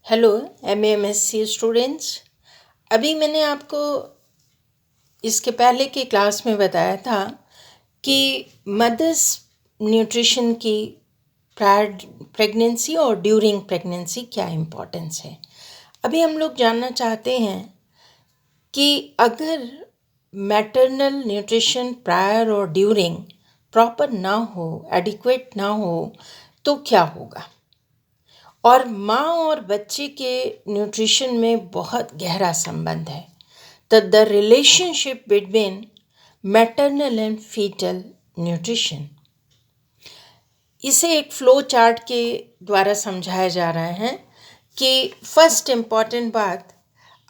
Hello MAMSC students. अभी मैंने आपको इसके पहले के क्लास में बताया था कि मदर्स न्यूट्रिशन की प्रायर प्रेगनेंसी और ड्यूरिंग प्रेगनेंसी क्या इम्पोर्टेंस है। अभी हम लोग जानना चाहते हैं कि अगर मैटरनल न्यूट्रिशन प्रायर और ड्यूरिंग प्रॉपर ना हो, एडिक्वेट ना हो, तो क्या होगा। और माँ और बच्चे के न्यूट्रिशन में बहुत गहरा संबंध है। तो the relationship between maternal and fetal nutrition, इसे एक फ्लो चार्ट के द्वारा समझाया जा रहा है कि फर्स्ट इम्पॉर्टेंट बात,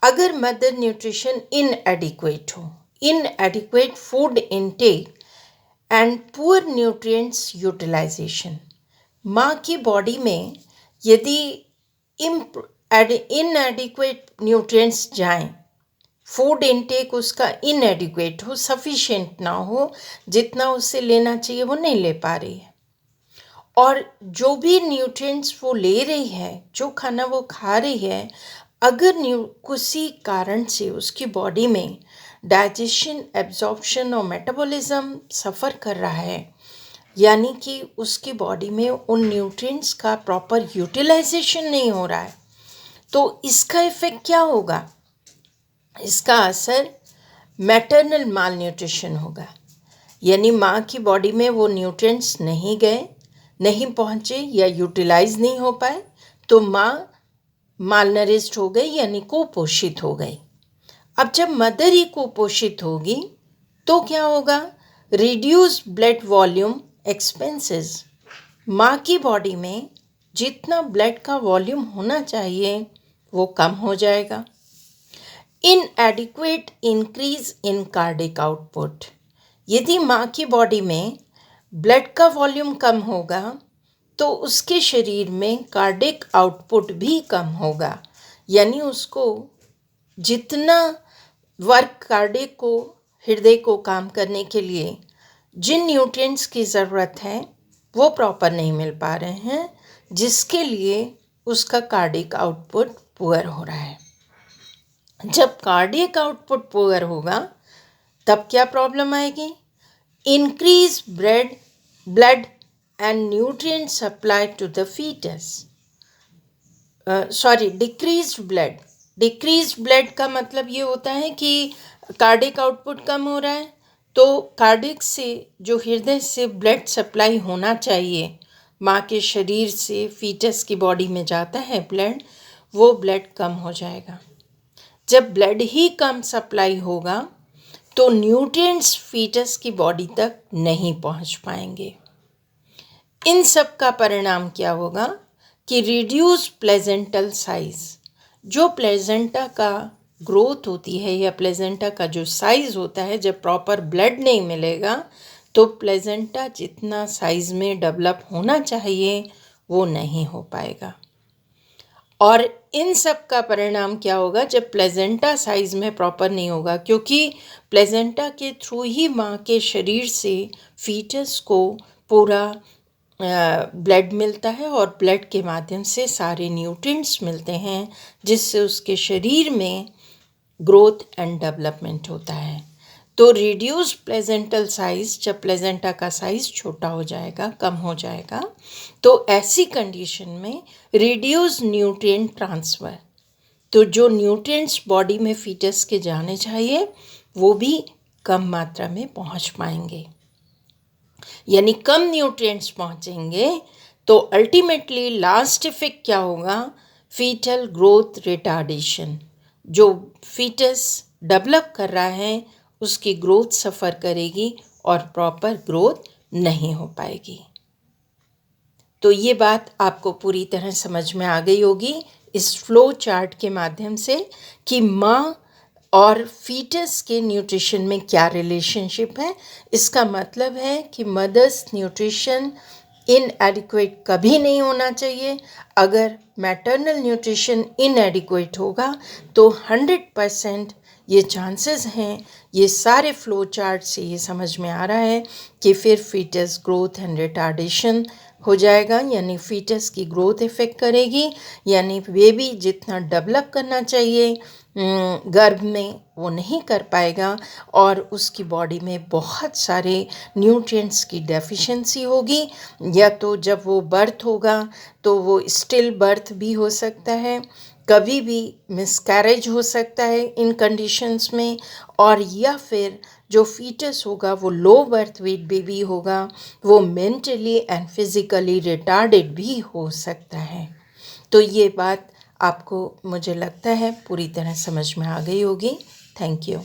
अगर मदर न्यूट्रिशन इनएडिक्वेट हो, inadequate food intake and poor nutrients utilization, माँ की बॉडी में यदि इनएडिक्वेट न्यूट्रिएंट्स जाएं, फूड इनटेक उसका इनएडिक्वेट हो, सफिशिएंट ना हो, जितना उसे लेना चाहिए वो नहीं ले पा रही है, और जो भी न्यूट्रिएंट्स वो ले रही है, जो खाना वो खा रही है, अगर किसी कारण से उसकी बॉडी में डाइजेशन, एब्जॉर्प्शन और मेटाबॉलिज्म सफ़र कर रहा है, यानी कि उसकी बॉडी में उन न्यूट्रिएंट्स का प्रॉपर यूटिलाइजेशन नहीं हो रहा है, तो इसका इफ़ेक्ट क्या होगा। इसका असर मैटरनल माल न्यूट्रिशन होगा, यानी माँ की बॉडी में वो न्यूट्रिएंट्स नहीं गए, नहीं पहुँचे या यूटिलाइज नहीं हो पाए, तो माँ मालनरिश्ड हो गई, यानी कुपोषित हो गई। अब जब मदर ही कुपोषित होगी तो क्या होगा, रिड्यूस ब्लड वॉल्यूम एक्सपेंसेस, माँ की बॉडी में जितना ब्लड का वॉल्यूम होना चाहिए वो कम हो जाएगा। इनएडिक्वेट इंक्रीज इन कार्डिक आउटपुट, यदि माँ की बॉडी में ब्लड का वॉल्यूम कम होगा तो उसके शरीर में कार्डिक आउटपुट भी कम होगा, यानी उसको जितना वर्क कार्डिक को, हृदय को काम करने के लिए जिन न्यूट्रिएंट्स की ज़रूरत है वो प्रॉपर नहीं मिल पा रहे हैं, जिसके लिए उसका कार्डिक आउटपुट पुअर हो रहा है। जब कार्डिक आउटपुट पुअर होगा तब क्या प्रॉब्लम आएगी, increase blood and nutrient supply to the fetus, decrease blood का मतलब ये होता है कि कार्डिक आउटपुट कम हो रहा है, तो कार्डिक से, जो हृदय से ब्लड सप्लाई होना चाहिए, माँ के शरीर से फीटस की बॉडी में जाता है ब्लड, वो ब्लड कम हो जाएगा। जब ब्लड ही कम सप्लाई होगा तो न्यूट्रिएंट्स फीटस की बॉडी तक नहीं पहुँच पाएंगे। इन सब का परिणाम क्या होगा कि रिड्यूस प्लेजेंटल साइज, जो प्लेजेंटा का ग्रोथ होती है या प्लेजेंटा का जो साइज़ होता है, जब प्रॉपर ब्लड नहीं मिलेगा तो प्लेजेंटा जितना साइज़ में डेवलप होना चाहिए वो नहीं हो पाएगा। और इन सब का परिणाम क्या होगा, जब प्लेजेंटा साइज़ में प्रॉपर नहीं होगा, क्योंकि प्लेजेंटा के थ्रू ही माँ के शरीर से फीटस को पूरा ब्लड मिलता है और ब्लड के माध्यम से सारे न्यूट्रिएंट्स मिलते हैं, जिससे उसके शरीर में ग्रोथ एंड डेवलपमेंट होता है। तो रिड्यूस प्लेजेंटल साइज, जब प्लेजेंटा का साइज छोटा हो जाएगा, कम हो जाएगा, तो ऐसी कंडीशन में रिड्यूस न्यूट्रिएंट ट्रांसफ़र, तो जो न्यूट्रिएंट्स बॉडी में फीटस के जाने चाहिए वो भी कम मात्रा में पहुंच पाएंगे, यानी कम न्यूट्रिएंट्स पहुंचेंगे, तो अल्टीमेटली लास्ट इफेक्ट क्या होगा, फीटल ग्रोथ रिटार्डेशन, जो फीटस डेवलप कर रहा है उसकी ग्रोथ सफ़र करेगी और प्रॉपर ग्रोथ नहीं हो पाएगी। तो ये बात आपको पूरी तरह समझ में आ गई होगी इस फ्लो चार्ट के माध्यम से कि माँ और फीटस के न्यूट्रिशन में क्या रिलेशनशिप है। इसका मतलब है कि मदर्स न्यूट्रिशन इनएडिक्वेट कभी नहीं होना चाहिए। अगर मैटरनल न्यूट्रिशन इनएडिक्वेट होगा तो 100% ये चांसेस हैं, ये सारे फ्लो चार्ट से ये समझ में आ रहा है कि फिर फीटस ग्रोथ एंड रिटार्डेशन हो जाएगा, यानी फीटस की ग्रोथ इफ़ेक्ट करेगी, यानी बेबी जितना डेवलप करना चाहिए गर्भ में वो नहीं कर पाएगा और उसकी बॉडी में बहुत सारे न्यूट्रिएंट्स की डेफिशिएंसी होगी। या तो जब वो बर्थ होगा तो वो स्टिल बर्थ भी हो सकता है, कभी भी मिसकैरेज हो सकता है इन कंडीशंस में, और या फिर जो फीटस होगा वो लो बर्थ वेट बेबी होगा, वो मेंटली एंड फिज़िकली रिटार्डेड भी हो सकता है। तो ये बात आपको मुझे लगता है पूरी तरह समझ में आ गई होगी। Thank you.